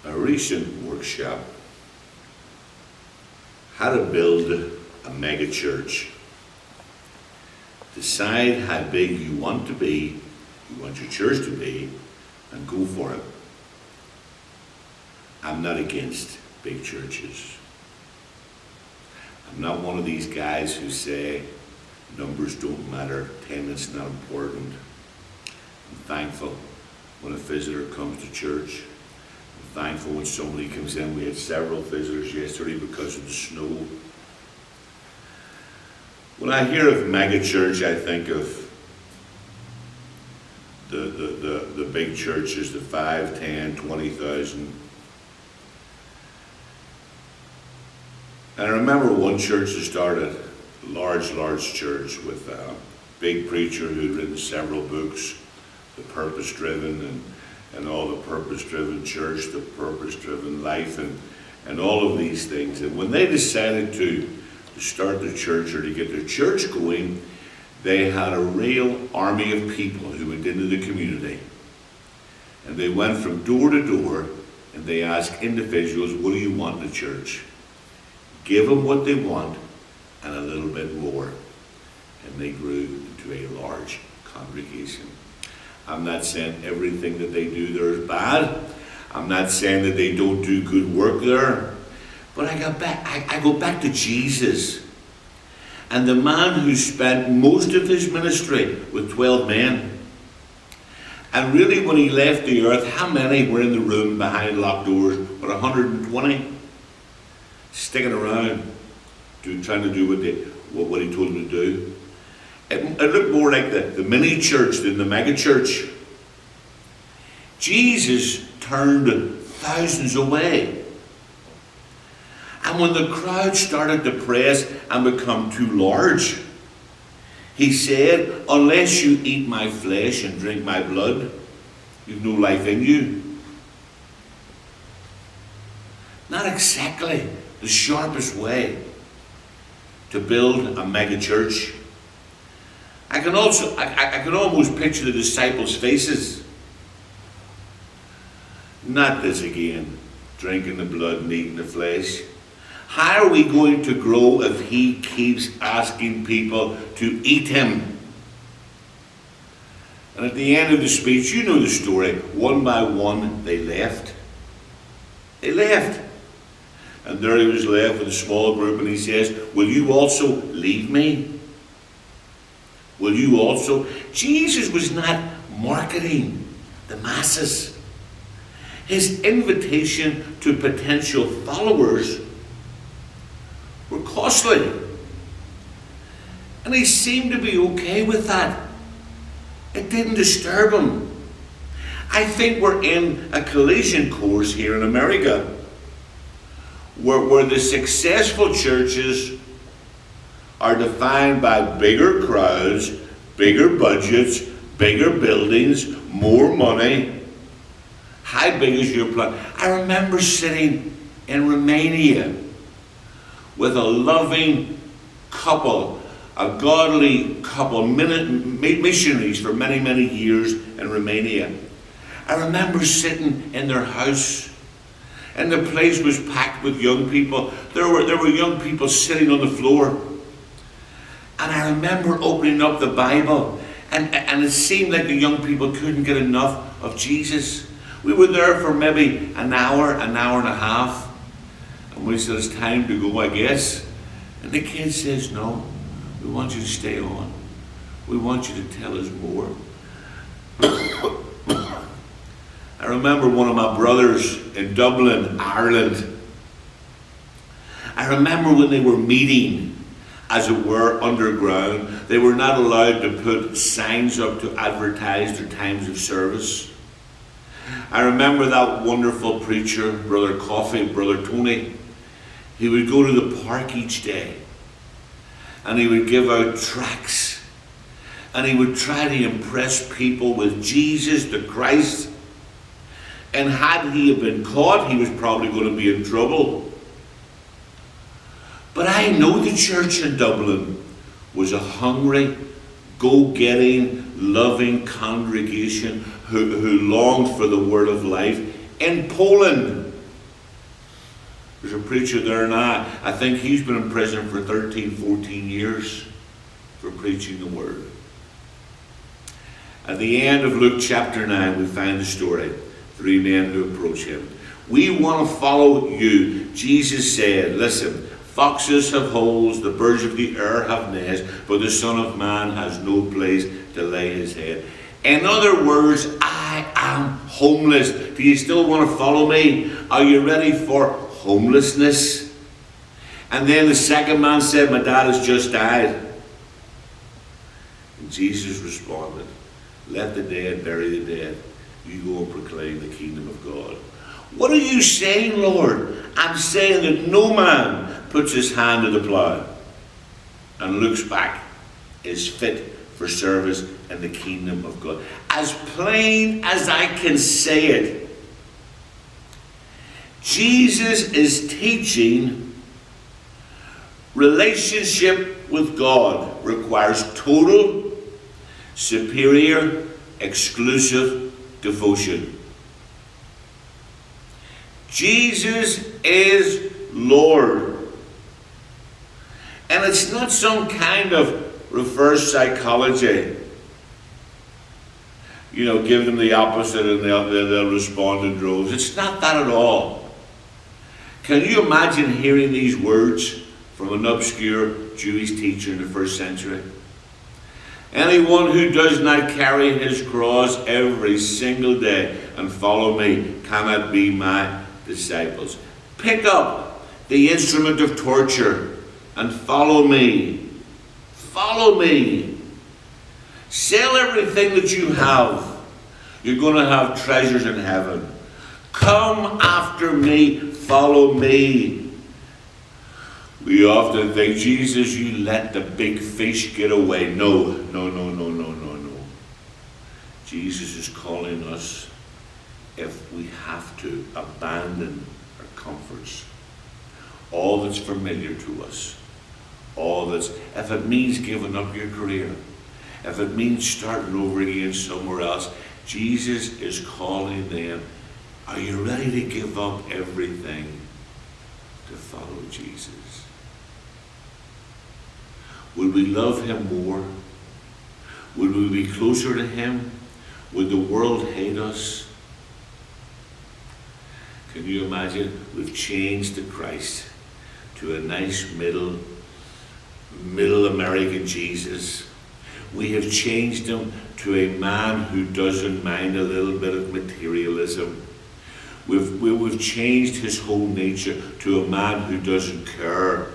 a recent workshop, how to build a mega church. Decide how big you want your church to be, and go for it. I'm not against big churches. I'm not one of these guys who say numbers don't matter, attendance not important. I'm thankful when a visitor comes to church. I'm thankful when somebody comes in. We had several visitors yesterday because of the snow. When I hear of mega church, I think of the big churches, the 5, 10, 20,000. And I remember one church that started, a large church with a big preacher who had written several books, The Purpose Driven and all the purpose-driven church, the purpose-driven life, and all of these things. And when they decided to start the church or to get their church going, they had a real army of people who went into the community. And they went from door to door and they asked individuals, what do you want in the church? Give them what they want and a little bit more. And they grew into a large congregation. I'm not saying everything that they do there is bad. I'm not saying that they don't do good work there. But I go back to Jesus. And the man who spent most of his ministry with 12 men. And really when he left the earth, how many were in the room behind locked doors? But 120? Sticking around, trying to do what he told them to do. It looked more like the mini church than the mega church. Jesus turned thousands away. And when the crowd started to press and become too large, he said, unless you eat my flesh and drink my blood, you've no life in you. Not exactly the sharpest way to build a mega church. I can almost picture the disciples' faces. Not this again, drinking the blood and eating the flesh. How are we going to grow if he keeps asking people to eat him? And at the end of the speech, you know the story, one by one they left. They left. And there he was left with a small group, and he says, will you also leave me? Will you also? Jesus was not marketing the masses. His invitation to potential followers were costly. And he seemed to be okay with that. It didn't disturb him. I think we're in a collision course here in America where the successful churches are defined by bigger crowds, bigger budgets, bigger buildings, more money. How big is your plan? I remember sitting in Romania with a loving couple, a godly couple, missionaries for many, many years in Romania. I remember sitting in their house, and the place was packed with young people. There were young people sitting on the floor. And I remember opening up the Bible, and it seemed like the young people couldn't get enough of Jesus. We were there for maybe an hour and a half. And we said, it's time to go, I guess. And the kid says, no, we want you to stay on. We want you to tell us more. I remember one of my brothers in Dublin, Ireland. I remember when they were meeting, as it were, underground. They were not allowed to put signs up to advertise their times of service. I remember that wonderful preacher, Brother Coffey, Brother Tony. He would go to the park each day and he would give out tracts and he would try to impress people with Jesus the Christ. And had he have been caught, he was probably going to be in trouble. But I know the church in Dublin was a hungry, go-getting, loving congregation who longed for the word of life. In Poland, There's a preacher there now. I think he's been in prison for 13, 14 years for preaching the word. At the end of Luke chapter 9, we find the story. 3 men who approach him. We want to follow you. Jesus said, listen, foxes have holes, the birds of the air have nests, but the Son of Man has no place to lay his head. In other words, I am homeless. Do you still want to follow me? Are you ready for homelessness? And then the second man said, my dad has just died. And Jesus responded, let the dead bury the dead. You go and proclaim the kingdom of God. What are you saying, Lord? I'm saying that no man puts his hand to the plow and looks back is fit for service in the kingdom of God. As plain as I can say it, Jesus is teaching relationship with God requires total, superior, exclusive devotion. Jesus is Lord. And it's not some kind of reverse psychology. You know, give them the opposite and they'll respond in droves. It's not that at all. Can you imagine hearing these words from an obscure Jewish teacher in the first century? Anyone who does not carry his cross every single day and follow me cannot be my disciples. Pick up the instrument of torture and follow me. Follow me. Sell everything that you have. You're going to have treasures in heaven. Come after me. Follow me. We often think, Jesus, you let the big fish get away. No. Jesus is calling us, if we have to, abandon our comforts. All that's familiar to us. If it means giving up your career, if it means starting over again somewhere else, Jesus is calling them, are you ready to give up everything to follow Jesus? Would we love him more? Would we be closer to him? Would the world hate us? Can you imagine? We've changed the Christ to a nice middle American Jesus. We have changed him to a man who doesn't mind a little bit of materialism. We've changed his whole nature to a man who doesn't care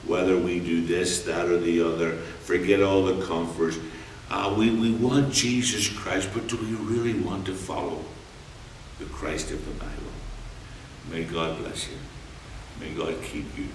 whether we do this, that, or the other. Forget all the comforts. We want Jesus Christ, but do we really want to follow the Christ of the Bible? May God bless you. May God keep you.